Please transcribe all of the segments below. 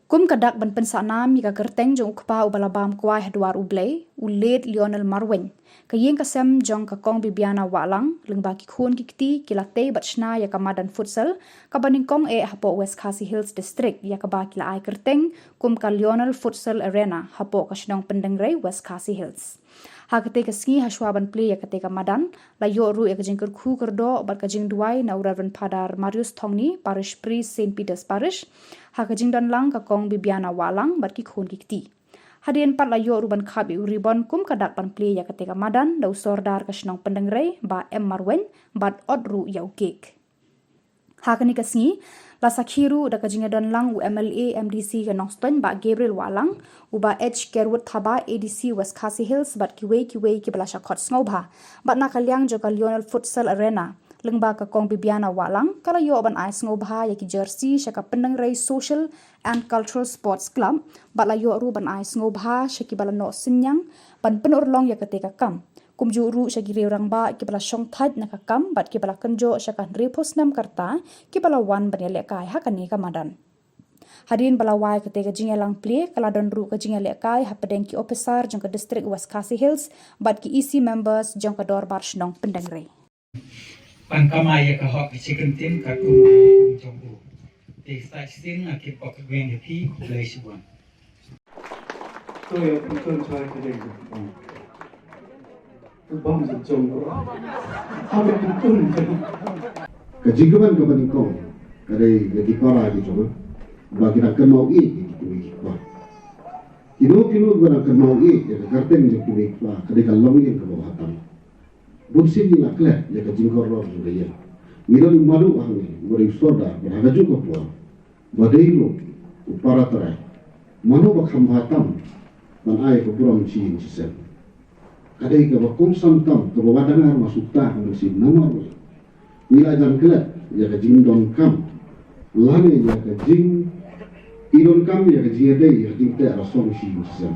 Kum kadak ban Pynsah nam yika Kyrteng jong ukpa ubalabam kwai hadwar Blei ulet Lenonel Marweiñ ka Ïing kasem jong ka Kong Bibiana Wahlang lyngba khun kila bat Shna yaka Madan Futsal ka nyngkong hapoh West Khasi Hills District yaka ba kila Kyrteng kum ka Leonel Futsal Arena hapoh ka Shnong Pyndengrei West Khasi Hills. Ha katei ka sngi ha shuwa ban plie katei ka Madan la yo ru ka jingkyrkhu kyrdoh bat ka Dwai na Rev.Fr.Marius Thongni Parish St.Peter Parish ha ka lang ka Kong Bibiana Wahlang bat ki khun kikti. Hadien pat la yo ru ban khab ribon kum kadak ban plie ya katei ka Madan da usordar ka Shnong Pyndengrei ba Marweiñ bat odru yau kek. Hakani ka sngi la sakhiru da ka jingadon lang u MLA MDC ka Noston ba Gabriel Wahlang u ba kyrdoh thaba ADC West Khasi Hills bat kiwei ki bala shakot sngoba bat na kalyang jo ka Leonel Futsal Arena lyngba ka Kong Bibiana Wahlang kala yo ban ai sngoba ya ki jersey shaka Pyndengrei Social and Cultural Sports Club bat la yo ru ban ai sngoba shaki bala no sinyang ban penurlong ya ketika kam kumju ru shagi reurang ba ki bala shong thad na ka kam bat ki bala kenjo shaka repos nam karta ki bala wan ban le kai hakani ka Madan. Hadin bala wai ketika jingelang plie kala don ru ka jingele kai hapedeng ki officer jong ka district West Khasi Hills bat ki EC members jong ka dor bar Shnong Pyndengrei. Pan kamaya ka hok chicken tin ka tu jong u. Te sa sin akit pok gwen de pi Blei shuwa. To yo pun chai ke dei. Bom sa jong u. Ame pun chai. Ka jingkaban ka nyngkong kadai ga dipara di jong ba kita mau I ki ba. Kino ba ka mau I ya Kyrteng jo ki ba kadai ka long yang ka ba hatam. Bunsin ni aklet ya ka jingkyrkhu juga ya. Mira lu malu hangi beri soda berharga juga buat. Badai lu upara terai. Manu bakam hatam man ai ko puram chin cisen. Kadai ka bakum samtam to badangar masuk tah mesin nomor. Mila jam klet ya ka jingdon kam. Lane ya ka jing idon kam ya ka jingdei ya jing te rasong chin cisen.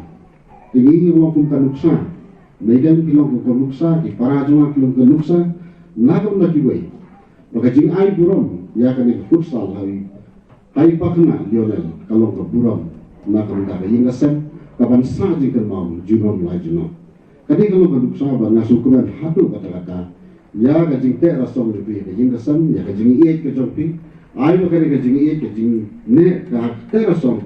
Ini wapun kanuksa. Medan kilong ko nuksa ki parajuma kilong ko nuksa nagam na kiwei maka jing ai buram ya kan ni futsal hari tai pakna Leonel kalong ko buram nagam da Ïing asem kaban sa jing kan mau junom la junom kadi kalong ko nuksa ba na sukuman hatu kata ya ka jing te rasong ni bi Ïing asem ya ka jing I ke jompi ai ba ka jing I ke jing ne ka te rasong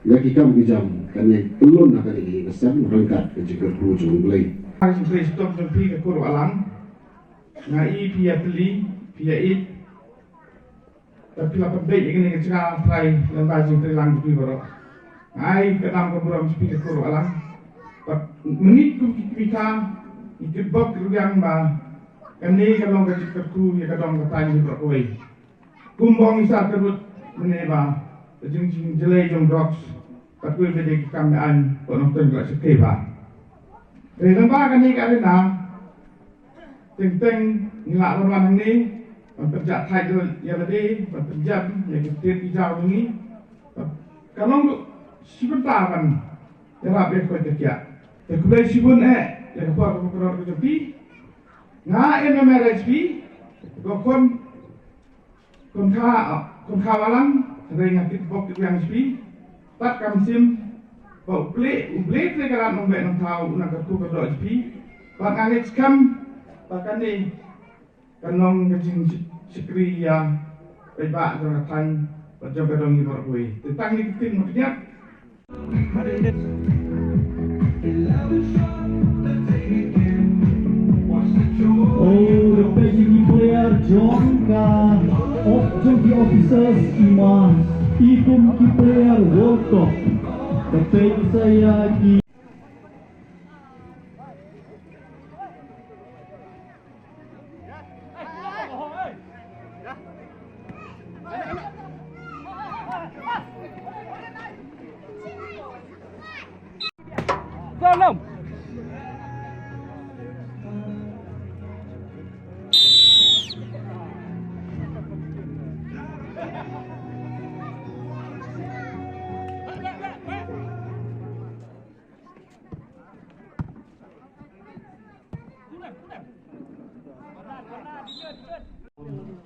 ya ki kam bijam kan ni pelon na ka Ïing asem rangkat ke jingkyrkhu jong Blei. Hari Blei stop jompi ke Kyrdoh alang. Ngai pia plie pia it. Tapi la pabei ini ke cakap try lembaga jingkyrkhu lang di bawah. Ngai ke dalam keburam jompi ke Kyrdoh alang. Menit ku kita ikut bok rugian ba. Kini kalau ke jingkyrkhu ya ke dalam katei di bawah. Kumbong isa terus meneba jing jelai jong drops. Tapi beda kami an penonton gak sekeba. Lembaga kan ni kat Arena Kyrteng ngilak berwarna ni berjak thai ya tadi berjam ya kita hijau ni kalau sebentar kan ya rapi kau kerja terkebal sibun ya kapal kapal kerja pi ngai yang marriage pi kon kawalan ada yang kita bok yang pi tak kamsim Blei tegaran nombek nang tahu nak kyrdoh pi pak angit kam bahkan ni kanong ngajing sikri ya baik dengan tan berjaga dong di Marweiñ tentang ni kita maksudnya oh the basic player jong ka jong officers iman ikum ki player woto katei saya ki Tolong.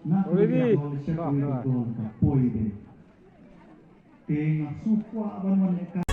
Nah, tengah suka ban wan